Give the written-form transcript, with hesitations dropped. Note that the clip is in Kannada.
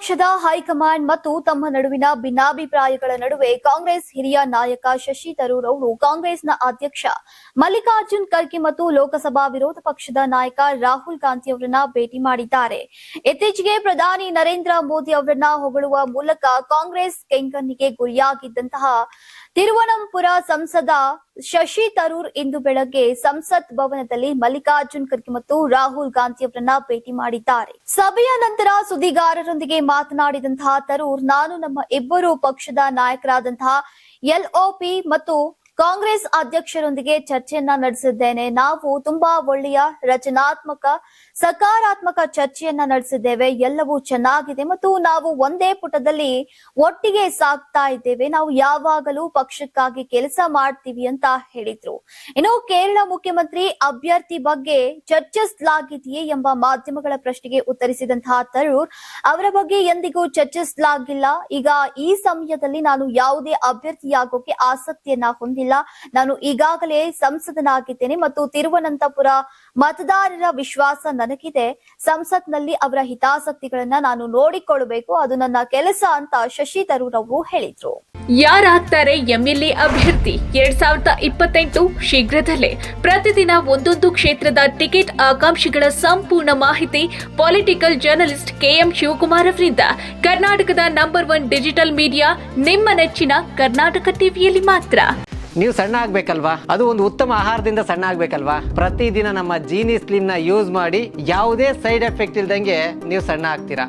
ಪಕ್ಷದ ಹೈಕಮಾಂಡ್ ಮತ್ತು ತಮ್ಮ ನಡುವಿನ ಭಿನ್ನಾಭಿಪ್ರಾಯಗಳ ನಡುವೆ ಕಾಂಗ್ರೆಸ್ ಹಿರಿಯ ನಾಯಕ ಶಶಿ ತರೂರ್ ಅವರು ಕಾಂಗ್ರೆಸ್ನ ಅಧ್ಯಕ್ಷ ಮಲ್ಲಿಕಾರ್ಜುನ್ ಖರ್ಗೆ ಮತ್ತು ಲೋಕಸಭಾ ವಿರೋಧ ಪಕ್ಷದ ನಾಯಕ ರಾಹುಲ್ ಗಾಂಧಿ ಅವರನ್ನ ಭೇಟಿ ಮಾಡಿದ್ದಾರೆ. ಇತ್ತೀಚೆಗೆ ಪ್ರಧಾನಿ ನರೇಂದ್ರ ಮೋದಿ ಅವರನ್ನ ಹೊಗಳುವ ಮೂಲಕ ಕಾಂಗ್ರೆಸ್ ಕೆಂಗಣ್ಣಿಗೆ ಗುರಿಯಾಗಿದ್ದಂತಹ ತಿರುವನಂತಪುರ ಸಂಸದ ಶಶಿ ತರೂರ್ ಇಂದು ಬೆಳಗ್ಗೆ ಸಂಸತ್ ಭವನದಲ್ಲಿ ಮಲ್ಲಿಕಾರ್ಜುನ್ ಖರ್ಗೆ ಮತ್ತು ರಾಹುಲ್ ಗಾಂಧಿ ಅವರನ್ನ ಭೇಟಿ ಮಾಡಿದ್ದಾರೆ. ಸಭೆಯ ನಂತರ ಸುದ್ದಿಗಾರರೊಂದಿಗೆ ಮಾತನಾಡಿದಂತಹ ತರೂರ್, ನಾನು ನಮ್ಮ ಇಬ್ಬರು ಪಕ್ಷದ ನಾಯಕರಾದಂತಹ ಎಲ್ಒಪಿ ಮತ್ತು ಕಾಂಗ್ರೆಸ್ ಅಧ್ಯಕ್ಷರೊಂದಿಗೆ ಚರ್ಚೆಯನ್ನ ನಡೆಸಿದ್ದೇನೆ. ನಾವು ತುಂಬಾ ಒಳ್ಳೆಯ ರಚನಾತ್ಮಕ ಸಕಾರಾತ್ಮಕ ಚರ್ಚೆಯನ್ನ ನಡೆಸಿದ್ದೇವೆ. ಎಲ್ಲವೂ ಚೆನ್ನಾಗಿದೆ ಮತ್ತು ನಾವು ಒಂದೇ ಪುಟದಲ್ಲಿ ಒಟ್ಟಿಗೆ ಸಾಗ್ತಾ ಇದ್ದೇವೆ. ನಾವು ಯಾವಾಗಲೂ ಪಕ್ಷಕ್ಕಾಗಿ ಕೆಲಸ ಮಾಡ್ತೀವಿ ಅಂತ ಹೇಳಿದ್ರು. ಇನ್ನು ಕೇರಳ ಮುಖ್ಯಮಂತ್ರಿ ಅಭ್ಯರ್ಥಿ ಬಗ್ಗೆ ಚರ್ಚಿಸಲಾಗಿದೆಯೇ ಎಂಬ ಮಾಧ್ಯಮಗಳ ಪ್ರಶ್ನೆಗೆ ಉತ್ತರಿಸಿದಂತಹ ತರೂರ್, ಅವರ ಬಗ್ಗೆ ಎಂದಿಗೂ ಚರ್ಚಿಸಲಾಗಿಲ್ಲ. ಈಗ ಈ ಸಮಯದಲ್ಲಿ ನಾನು ಯಾವುದೇ ಅಭ್ಯರ್ಥಿಯಾಗೋಕೆ ಆಸಕ್ತಿಯನ್ನ ಹೊಂದಿಲ್ಲ. ನಾನು ಈಗಾಗಲೇ ಸಂಸದನಾಗಿದ್ದೇನೆ ಮತ್ತು ತಿರುವನಂತಪುರ ಮತದಾರರ ವಿಶ್ವಾಸ ನನಗಿದೆ. ಸಂಸತ್ನಲ್ಲಿ ಅವರ ಹಿತಾಸಕ್ತಿಗಳನ್ನ ನಾನು ನೋಡಿಕೊಳ್ಳಬೇಕು, ಅದು ನನ್ನ ಕೆಲಸ ಅಂತ ಶಶಿ ತರೂರ್ ಅವರು ಹೇಳಿದ್ರು. ಯಾರಾಗ್ತಾರೆ ಎಂಎಲ್ಎ ಅಭ್ಯರ್ಥಿ 2028 ಶೀಘ್ರದಲ್ಲೇ. ಪ್ರತಿದಿನ ಒಂದೊಂದು ಕ್ಷೇತ್ರದ ಟಿಕೆಟ್ ಆಕಾಂಕ್ಷಿಗಳ ಸಂಪೂರ್ಣ ಮಾಹಿತಿ ಪೊಲಿಟಿಕಲ್ ಜರ್ನಲಿಸ್ಟ್ ಕೆಎಂ ಶಿವಕುಮಾರ್ ಅವರಿಂದ. ಕರ್ನಾಟಕದ ನಂಬರ್ 1 ಡಿಜಿಟಲ್ ಮೀಡಿಯಾ ನಿಮ್ಮ ನೆಚ್ಚಿನ ಕರ್ನಾಟಕ ಟಿವಿಯಲ್ಲಿ ಮಾತ್ರ. ನೀವು ಸಣ್ಣ ಆಗ್ಬೇಕಲ್ವಾ? ಅದು ಒಂದು ಉತ್ತಮ ಆಹಾರದಿಂದ ಸಣ್ಣ ಆಗ್ಬೇಕಲ್ವಾ? ಪ್ರತಿದಿನ ನಮ್ಮ ಜೀನಿ ಸ್ಲಿಮ್ ನ ಯೂಸ್ ಮಾಡಿ ಯಾವುದೇ ಸೈಡ್ ಎಫೆಕ್ಟ್ ಇಲ್ದಂಗೆ ನೀವು ಸಣ್ಣ ಆಗ್ತೀರಾ.